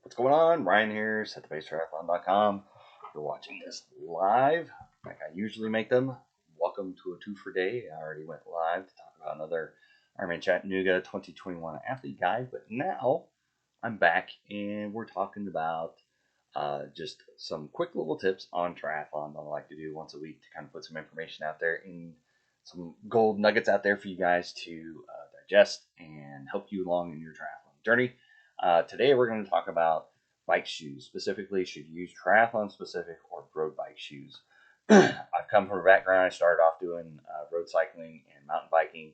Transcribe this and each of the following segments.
What's going on? Ryan here, setthepacetriathlon.com. You're watching this live, like I usually make them. Welcome to a two for day. I already went live to talk about another Ironman Chattanooga 2021 athlete guide, but now I'm back and we're talking about just some quick little tips on triathlon that I like to do once a week to kind of put some information out there and some gold nuggets out there for you guys to digest and help you along in your triathlon journey. Today we're going to talk about bike shoes. Specifically, should you use triathlon specific or road bike shoes? I've come from a background. I started off doing road cycling and mountain biking.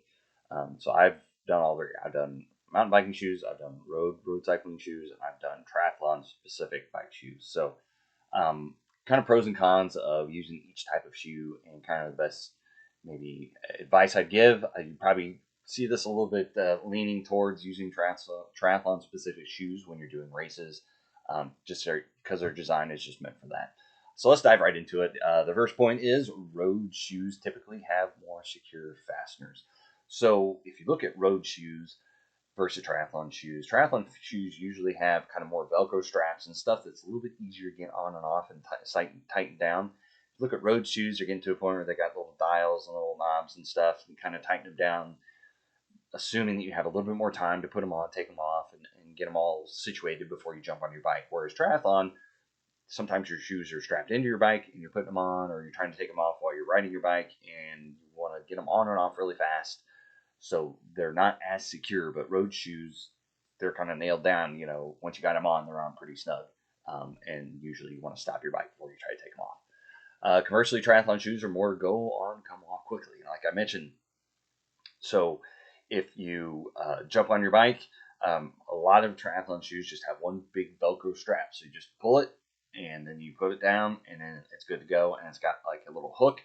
So I've done all three. I've done mountain biking shoes, I've done road cycling shoes, and I've done triathlon specific bike shoes. So kind of pros and cons of using each type of shoe and kind of the best maybe advice I'd give. You probably see this a little bit leaning towards using triathlon specific shoes when you're doing races, just because their design is just meant for that. So let's dive right into it. The first point is road shoes typically have more secure fasteners. So if you look at road shoes versus triathlon shoes usually have kind of more Velcro straps and stuff that's a little bit easier to get on and off and tighten down. Look at road shoes, they're getting to a point where they got little dials and little knobs and stuff and kind of tighten them down, assuming that you have a little bit more time to put them on, take them off, and get them all situated before you jump on your bike. Whereas triathlon, sometimes your shoes are strapped into your bike and you're putting them on, or you're trying to take them off while you're riding your bike and you want to get them on and off really fast. So they're not as secure, but road shoes, they're kind of nailed down. You know, once you got them on, they're on pretty snug. And usually you want to stop your bike before you try to take them off. Commercially, triathlon shoes are more go on, come off quickly, like I mentioned. So if you jump on your bike, a lot of triathlon shoes just have one big Velcro strap. So you just pull it and then you put it down and then it's good to go. And it's got like a little hook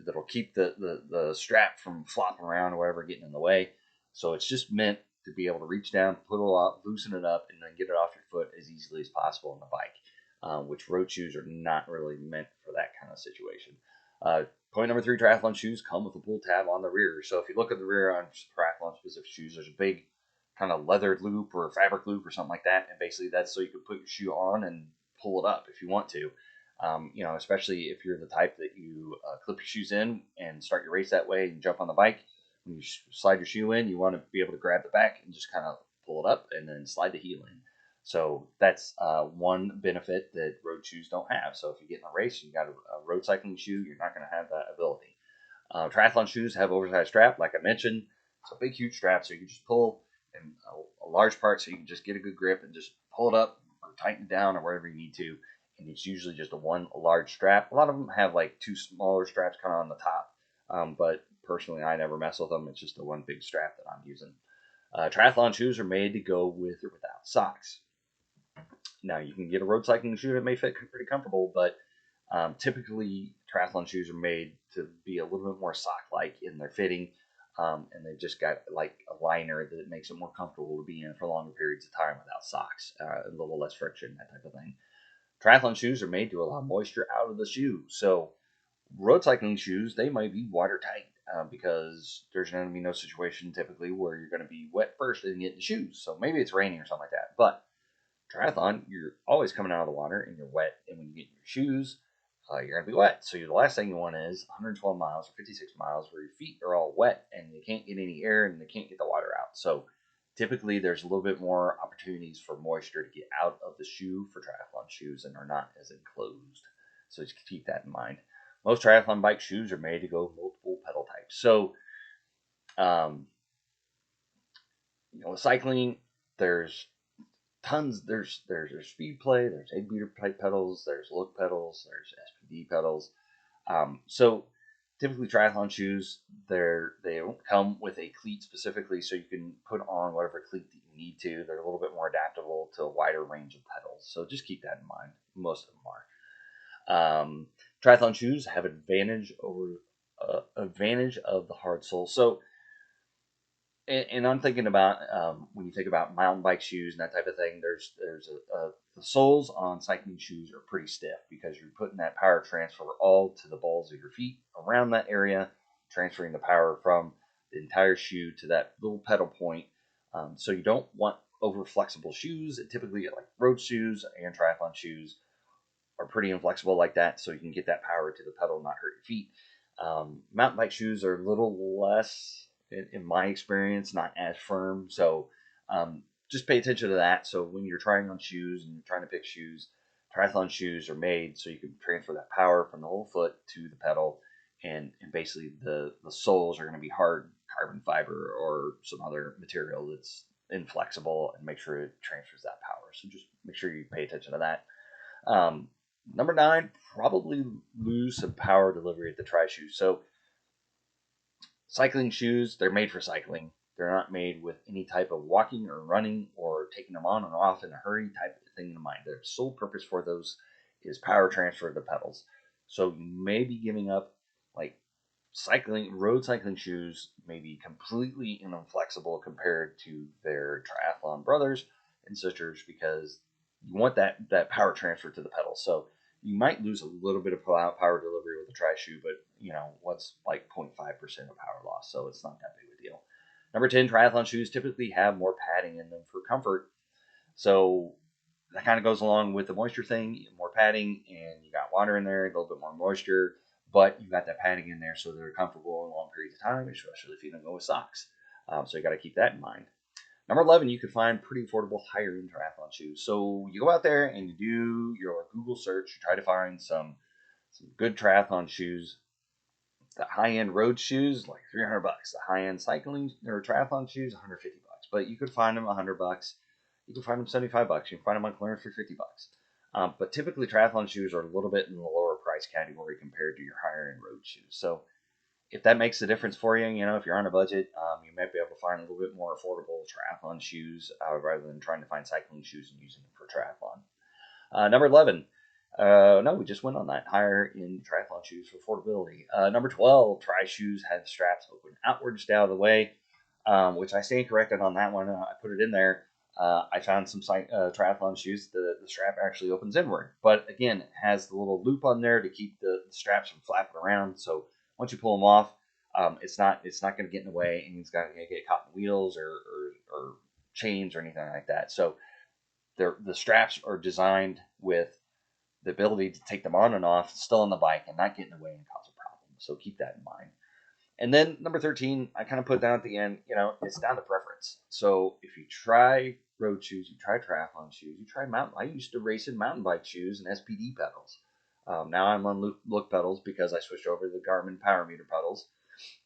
that'll keep the strap from flopping around or whatever, getting in the way. So it's just meant to be able to reach down, pull it off, loosen it up, and then get it off your foot as easily as possible on the bike, which road shoes are not really meant for that kind of situation. Point number three, triathlon shoes come with a pull tab on the rear. So if you look at the rear on triathlon specific shoes, there's a big kind of leathered loop or fabric loop or something like that. And basically that's so you can put your shoe on and pull it up if you want to. Especially if you're the type that you clip your shoes in and start your race that way and jump on the bike. When you slide your shoe in, you want to be able to grab the back and just kind of pull it up and then slide the heel in. So that's one benefit that road shoes don't have. So if you get in a race and you got a road cycling shoe, you're not going to have that ability. Triathlon shoes have oversized strap, like I mentioned. It's a big, huge strap, so you can just pull in a large part so you can just get a good grip and just pull it up or tighten it down or wherever you need to. And it's usually just a large strap. A lot of them have like two smaller straps kind of on the top, but personally I never mess with them. It's just the one big strap that I'm using. Triathlon shoes are made to go with or without socks. Now you can get a road cycling shoe that may fit pretty comfortable, but typically triathlon shoes are made to be a little bit more sock-like in their fitting, and they've just got like a liner that makes it more comfortable to be in for longer periods of time without socks, a little less friction, that type of thing. Triathlon shoes are made to allow moisture out of the shoe. So road cycling shoes, they might be watertight because there's going to be no situation typically where you're going to be wet first and get in the shoes. So maybe it's raining or something like that. But triathlon, you're always coming out of the water and you're wet. And when you get in your shoes, you're going to be wet. So the last thing you want is 112 miles or 56 miles where your feet are all wet and you can't get any air and they can't get the water out. So typically, there's a little bit more opportunities for moisture to get out of the shoe for triathlon shoes and are not as enclosed. So just keep that in mind. Most triathlon bike shoes are made to go multiple pedal types. So, cycling, there's tons. There's speed play, there's 8-meter type pedals, there's look pedals, there's SPD pedals. So typically triathlon shoes, they don't come with a cleat specifically, so you can put on whatever cleat that you need to. They're a little bit more adaptable to a wider range of pedals, so just keep that in mind. Most of them are. Triathlon shoes have advantage of the hard sole. So, and I'm thinking about when you think about mountain bike shoes and that type of thing. The soles on cycling shoes are pretty stiff because you're putting that power transfer all to the balls of your feet around that area, transferring the power from the entire shoe to that little pedal point. So you don't want over flexible shoes. Typically, like road shoes and triathlon shoes are pretty inflexible like that, so you can get that power to the pedal, not hurt your feet. Mountain bike shoes are a little less, in my experience, not as firm. So just pay attention to that. So when you're trying on shoes and you're trying to pick shoes, triathlon shoes are made so you can transfer that power from the whole foot to the pedal. And basically the soles are going to be hard carbon fiber or some other material that's inflexible, and make sure it transfers that power. So just make sure you pay attention to that. Um, Number 9, probably lose some power delivery at the tri shoe. So cycling shoes, they're made for cycling. They're not made with any type of walking or running or taking them on and off in a hurry type of thing in mind. Their sole purpose for those is power transfer of the pedals. So you may be giving up, like, road cycling shoes may be completely inflexible compared to their triathlon brothers and sisters, because you want that power transfer to the pedals. So you might lose a little bit of power delivery with a tri shoe, but what's like 0.5% of power loss, so it's not that big of a deal. Number 10, triathlon shoes typically have more padding in them for comfort. So that kind of goes along with the moisture thing. More padding, and you got water in there, a little bit more moisture, but you got that padding in there so they're comfortable in long periods of time, especially if you don't go with socks. So you got to keep that in mind. Number 11, you can find pretty affordable higher-end triathlon shoes. So you go out there and you do your Google search, you try to find some good triathlon shoes. The high-end road shoes, like $300. The high-end cycling or triathlon shoes, $150. But you could find them $100. You can find them $75. You can find them on clearance for $50. But typically, triathlon shoes are a little bit in the lower price category compared to your higher-end road shoes. So if that makes a difference for you, if you're on a budget, you might be able to find a little bit more affordable triathlon shoes rather than trying to find cycling shoes and using them for triathlon. Number 11. No, we just went on that. Higher in triathlon shoes for affordability. Number 12, tri shoes have straps open outward, stay out of the way, which I stand corrected on that one. I put it in there. I found some triathlon shoes. The strap actually opens inward, but again, it has the little loop on there to keep the straps from flapping around. So once you pull them off, it's not going to get in the way, and it's not going to get caught in wheels or chains or anything like that. So the straps are designed with the ability to take them on and off, still on the bike, and not get in the way and cause a problem. So keep that in mind. And then number 13, I kind of put down at the end, it's down to preference. So if you try road shoes, you try triathlon shoes, you try I used to race in mountain bike shoes and SPD pedals. Now I'm on Look pedals because I switched over to the Garmin Power Meter pedals.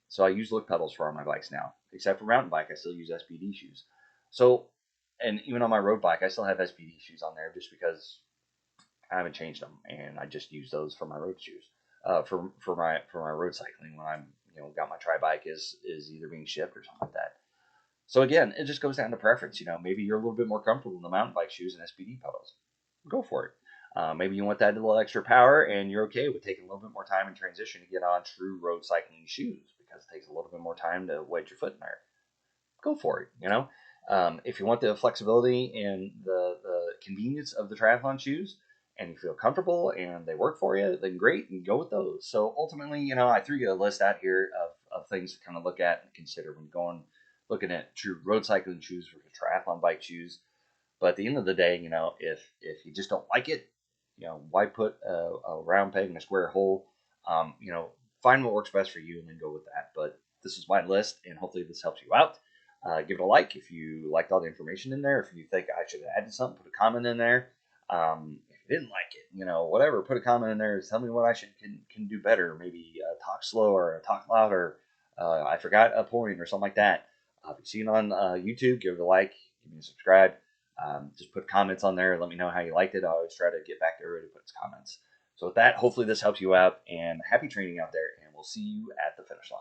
So I use Look pedals for all my bikes now. Except for mountain bike, I still use SPD shoes. So, and even on my road bike, I still have SPD shoes on there just because I haven't changed them, and I just use those for my road shoes. For my road cycling when I'm got my tri bike is either being shipped or something like that. So again, it just goes down to preference. Maybe you're a little bit more comfortable in the mountain bike shoes and SPD pedals. Go for it. Maybe you want that little extra power, and you're okay with taking a little bit more time in transition to get on true road cycling shoes because it takes a little bit more time to wedge your foot in there. Go for it. If you want the flexibility and the convenience of the triathlon shoes, and you feel comfortable and they work for you, then great, and go with those. So ultimately, I threw you a list out here of things to kind of look at and consider when looking at true road cycling shoes versus triathlon bike shoes. But at the end of the day, if you just don't like it, why put a round peg in a square hole? Find what works best for you and then go with that. But this is my list, and hopefully this helps you out. Give it a like if you liked all the information in there. If you think I should have added something, put a comment in there. If you didn't like it, whatever, put a comment in there. Tell me what I can do better. Maybe talk slower, or talk louder. I forgot a point or something like that. If you've seen it on YouTube, give it a like, give me a subscribe. Just put comments on there. Let me know how you liked it. I always try to get back to everybody who puts comments. So with that, hopefully this helps you out, and happy training out there, and we'll see you at the finish line.